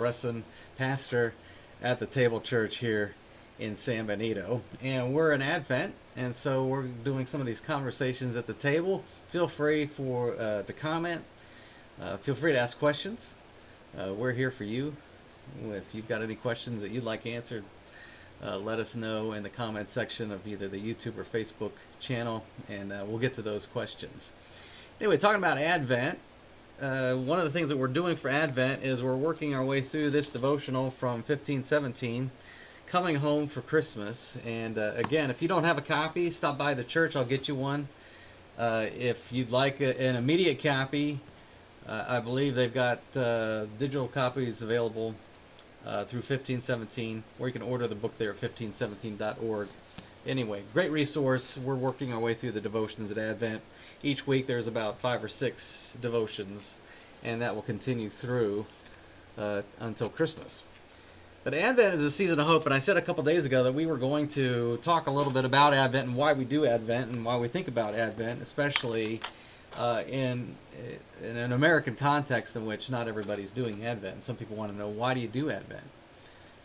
Bresson, pastor at the Table Church here in San Benito. And we're in Advent, and so we're doing some of these conversations at the table. Feel free to comment. Feel free to ask questions. We're here for you. If you've got any questions that you'd like answered, let us know in the comment section of either the YouTube or Facebook channel, and we'll get to those questions. Anyway, talking about Advent, one of the things that we're doing for Advent is we're working our way through this devotional from 1517, Coming Home for Christmas. And again, if you don't have a copy, stop by the church. I'll get you one. If you'd like an immediate copy, I believe they've got digital copies available through 1517, or you can order the book there at 1517.org. Anyway, great resource. We're working our way through the devotions at Advent. Each week there's about 5 or 6 devotions, and that will continue through until Christmas. But Advent is a season of hope, and I said a couple days ago that we were going to talk a little bit about Advent and why we do Advent and why we think about Advent, especially in an American context in which not everybody's doing Advent. Some people want to know, why do you do Advent?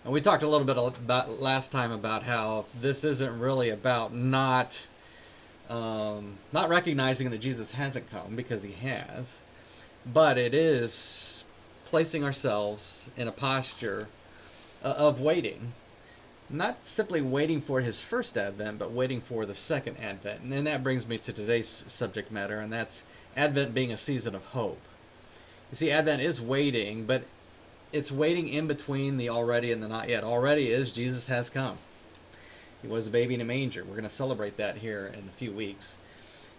And we talked a little bit about last time about how this isn't really about not recognizing that Jesus hasn't come, because he has, but it is placing ourselves in a posture of waiting, not simply waiting for his first advent, but waiting for the second advent. And then that brings me to today's subject matter, and that's Advent being a season of hope. You see, Advent is waiting, but it's waiting in between the already and the not yet. Already is Jesus has come. He was a baby in a manger. We're going to celebrate that here in a few weeks.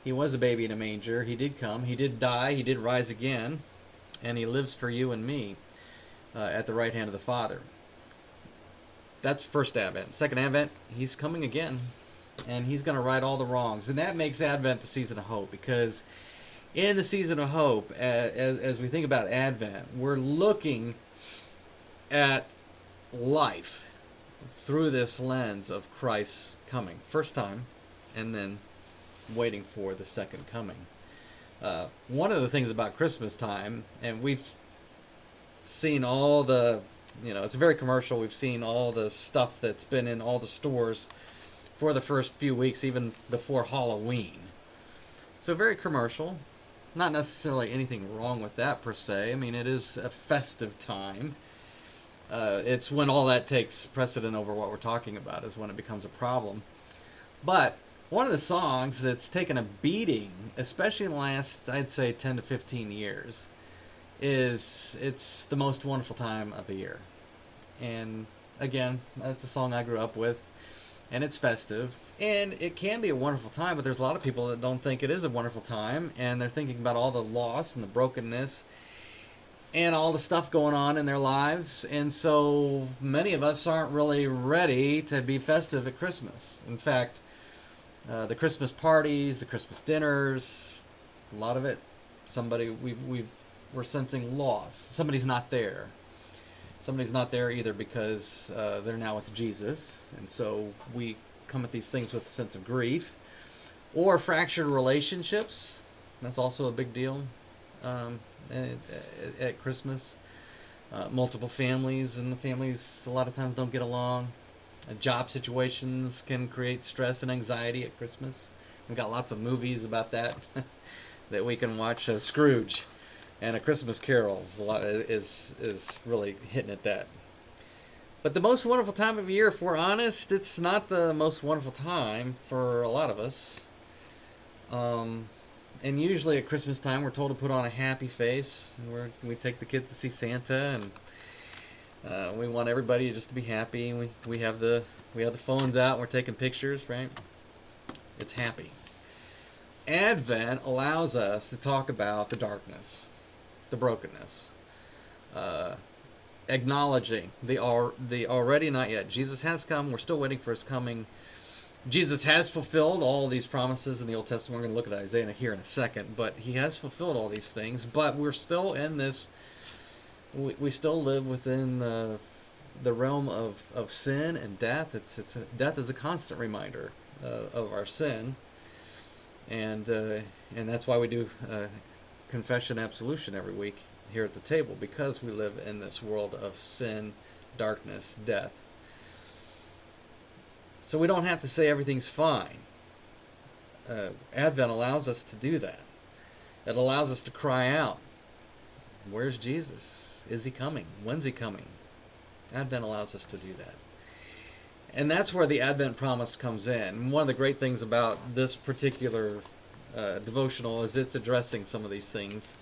He was a baby in a manger. He did come. He did die. He did rise again. And he lives for you and me at the right hand of the Father. That's first Advent. Second Advent, he's coming again. And he's going to right all the wrongs. And that makes Advent the season of hope, because in the season of hope, as we think about Advent, we're looking at life through this lens of Christ's coming. First time, and then waiting for the second coming. One of the things about Christmas time, and we've seen all the, it's very commercial. We've seen all the stuff that's been in all the stores for the first few weeks, even before Halloween. So very commercial. Not necessarily anything wrong with that per se. I mean, it is a festive time. It's when all that takes precedent over what we're talking about is when it becomes a problem. But one of the songs that's taken a beating, especially in the last, I'd say, 10 to 15 years, is It's the Most Wonderful Time of the Year. And again, that's the song I grew up with, and it's festive, and it can be a wonderful time, but there's a lot of people that don't think it is a wonderful time, and they're thinking about all the loss and the brokenness and all the stuff going on in their lives. And so many of us aren't really ready to be festive at Christmas. In fact, the Christmas parties, the Christmas dinners, a lot of it, we're sensing loss. Somebody's not there. Somebody's not there either because they're now with Jesus, and so we come at these things with a sense of grief. Or fractured relationships. That's also a big deal. At Christmas, multiple families, and the families a lot of times don't get along. Job situations can create stress and anxiety at Christmas. We've got lots of movies about that that we can watch. Scrooge and A Christmas Carol is really hitting at that. But the most wonderful time of year, if we're honest, it's not the most wonderful time for a lot of us. And usually at Christmas time, we're told to put on a happy face. We take the kids to see Santa, and we want everybody just to be happy. We have the phones out, and we're taking pictures, right? It's happy. Advent allows us to talk about the darkness, the brokenness, acknowledging the already not yet. Jesus has come. We're still waiting for his coming. Jesus has fulfilled all these promises in the Old Testament. We're going to look at Isaiah here in a second, but he has fulfilled all these things. But we're still in this. We still live within the realm of sin and death. Death is a constant reminder of our sin, and that's why we do confession, absolution every week here at the table because we live in this world of sin, darkness, death. So we don't have to say everything's fine. Advent allows us to do that. It allows us to cry out, where's Jesus? Is he coming? When's he coming? Advent allows us to do that. And that's where the Advent promise comes in. One of the great things about this particular devotional is it's addressing some of these things.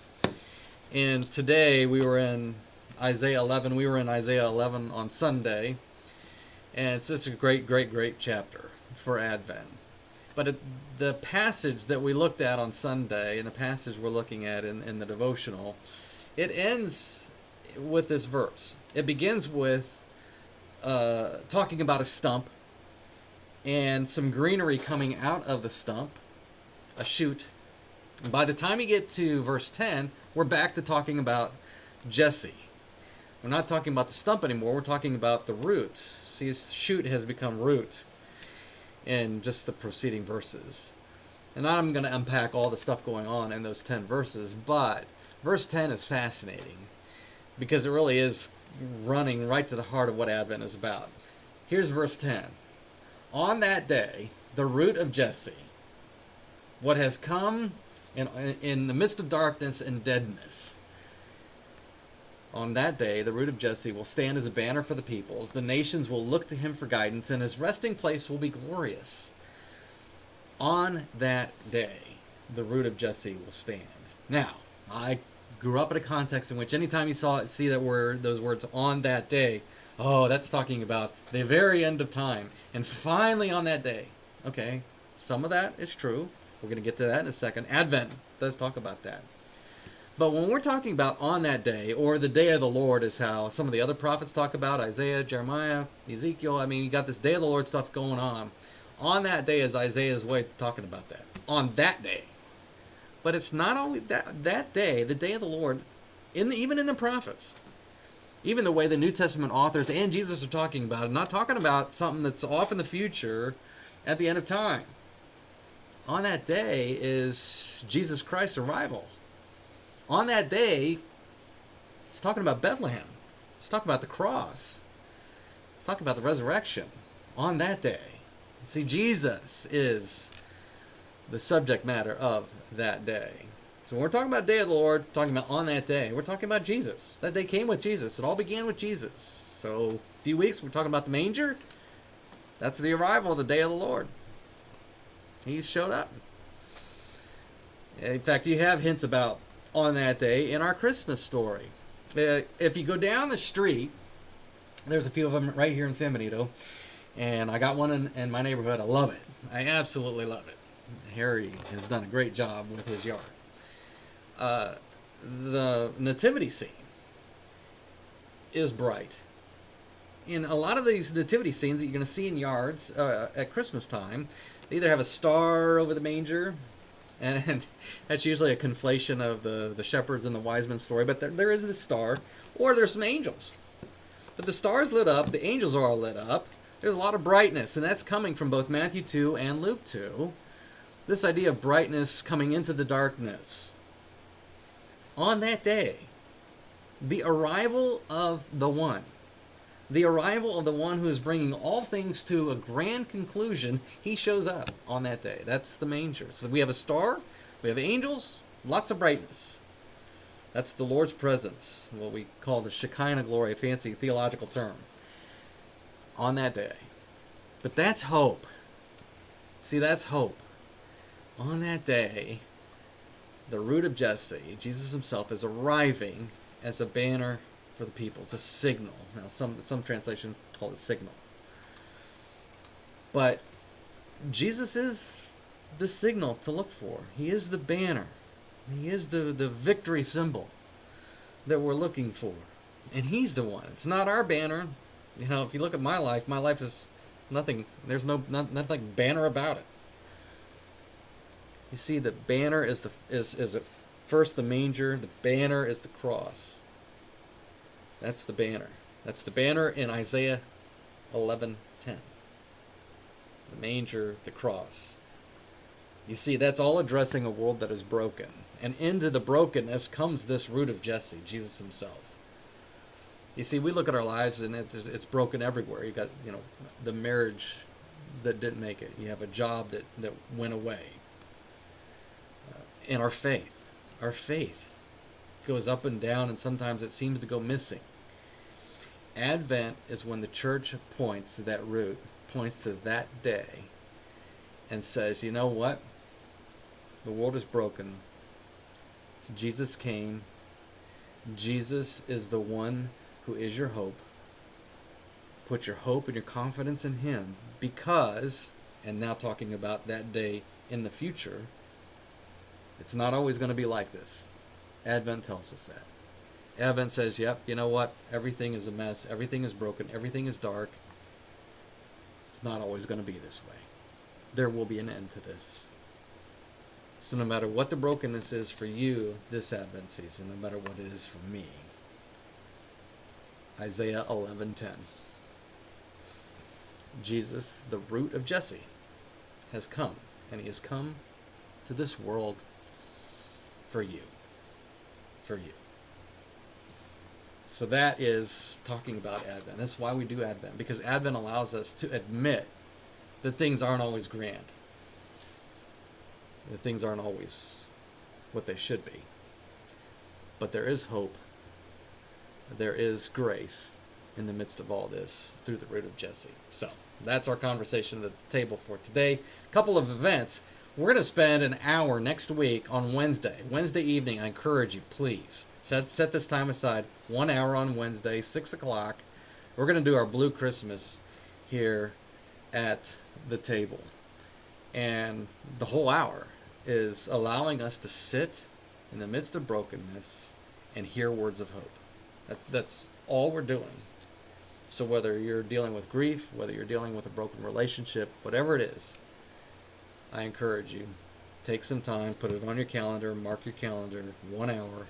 And today we were in Isaiah 11. We were in Isaiah 11 on Sunday. And it's such a great, great, great chapter for Advent. But the passage that we looked at on Sunday and the passage we're looking at in the devotional, it ends with this verse. It begins with talking about a stump and some greenery coming out of the stump, a shoot. And by the time you get to verse 10, we're back to talking about Jesse. We're not talking about the stump anymore. We're talking about the root. See, his shoot has become root in just the preceding verses. And I'm going to unpack all the stuff going on in those 10 verses, but verse 10 is fascinating because it really is running right to the heart of what Advent is about. Here's verse 10. On that day, the root of Jesse, what has come in the midst of darkness and deadness, on that day, the root of Jesse will stand as a banner for the peoples. The nations will look to him for guidance, and his resting place will be glorious. On that day, the root of Jesse will stand. Now, I grew up in a context in which anytime you see that word, those words, on that day, oh, that's talking about the very end of time. And finally on that day. Okay, some of that is true. We're going to get to that in a second. Advent does talk about that. But when we're talking about on that day, or the day of the Lord is how some of the other prophets talk about, Isaiah, Jeremiah, Ezekiel, I mean, you got this day of the Lord stuff going on. On that day is Isaiah's way of talking about that. On that day. But it's not always that day, the day of the Lord, even in the prophets. Even the way the New Testament authors and Jesus are talking about it, not talking about something that's off in the future at the end of time. On that day is Jesus Christ's arrival. On that day, it's talking about Bethlehem. It's talking about the cross. It's talking about the resurrection. On that day. See, Jesus is the subject matter of that day. So when we're talking about day of the Lord, talking about on that day, we're talking about Jesus. That day came with Jesus. It all began with Jesus. So a few weeks, we're talking about the manger. That's the arrival of the day of the Lord. He showed up. In fact, you have hints about on that day in our Christmas story. If you go down the street, there's a few of them right here in San Benito, and I got one in my neighborhood. I love it. I absolutely love it. Harry has done a great job with his yard. The nativity scene is bright. In a lot of these nativity scenes that you're going to see in yards at Christmas time, they either have a star over the manger, and that's usually a conflation of the shepherds and the wise men story, but there is this star, or there's some angels. But the star's lit up, the angels are all lit up, there's a lot of brightness, and that's coming from both Matthew 2 and Luke 2. This idea of brightness coming into the darkness. On that day, the arrival of the one who is bringing all things to a grand conclusion, he shows up on that day. That's the manger. So we have a star, we have angels, lots of brightness. That's the Lord's presence, what we call the Shekinah glory, a fancy theological term, on that day. But that's hope. See, that's hope. On that day, the root of Jesse, Jesus himself, is arriving as a banner for the people. It's a signal. Now, some translations call it signal. But Jesus is the signal to look for. He is the banner. He is the victory symbol that we're looking for. And he's the one. It's not our banner. You know, if you look at my life is nothing. There's nothing banner about it. You see, the banner is first the manger. The banner is the cross. That's the banner. That's the banner in Isaiah 11:10. The manger, the cross. You see, that's all addressing a world that is broken And into the brokenness comes this root of Jesse, Jesus himself. You see, we look at our lives and it's broken everywhere. You got, the marriage that didn't make it. You have a job that went away. And our faith goes up and down, and sometimes it seems to go missing. Advent is when the church points to that root, points to that day, and says, you know what? The world is broken. Jesus came. Jesus is the one who is your hope. Put your hope and your confidence in him because, and now talking about that day in the future, it's not always going to be like this. Advent tells us that. Advent says, yep, you know what? Everything is a mess. Everything is broken. Everything is dark. It's not always going to be this way. There will be an end to this. So no matter what the brokenness is for you this Advent season, no matter what it is for me, Isaiah 11:10. Jesus, the root of Jesse, has come, and he has come to this world for you. For you. So that is talking about Advent. That's why we do Advent, because Advent allows us to admit that things aren't always grand. That things aren't always what they should be. But there is hope. There is grace in the midst of all this through the root of Jesse. So that's our conversation at the table for today. A couple of events. We're going to spend an hour next week on Wednesday evening. I encourage you, please, set this time aside. 1 hour on Wednesday, 6 o'clock. We're going to do our Blue Christmas here at the table. And the whole hour is allowing us to sit in the midst of brokenness and hear words of hope. That's all we're doing. So whether you're dealing with grief, whether you're dealing with a broken relationship, whatever it is, I encourage you, take some time, put it on your calendar, mark your calendar, 1 hour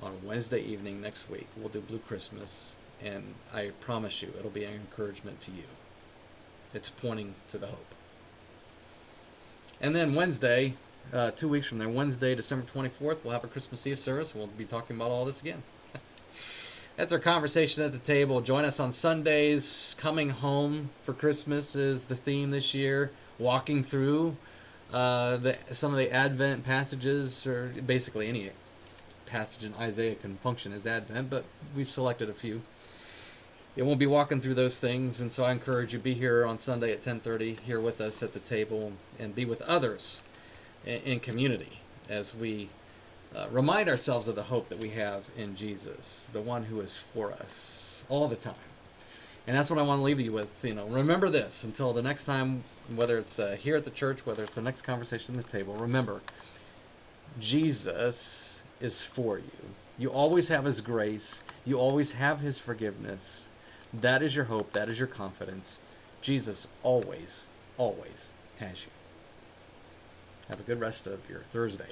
on Wednesday evening next week. We'll do Blue Christmas, and I promise you it'll be an encouragement to you. It's pointing to the hope. And then Wednesday, 2 weeks from there, Wednesday, December 24th, we'll have a Christmas Eve service. We'll be talking about all this again. That's our conversation at the table. Join us on Sundays. Coming home for Christmas is the theme this year. Walking through some of the Advent passages, or basically any passage in Isaiah can function as Advent, but we've selected a few. It won't be walking through those things, and so I encourage you, be here on Sunday at 10:30, here with us at the table, and be with others in community as we remind ourselves of the hope that we have in Jesus, the one who is for us all the time. And that's what I want to leave you with. Remember this until the next time, whether it's here at the church, whether it's the next conversation at the table. Remember, Jesus is for you. You always have his grace. You always have his forgiveness. That is your hope. That is your confidence. Jesus always, always has you. Have a good rest of your Thursday.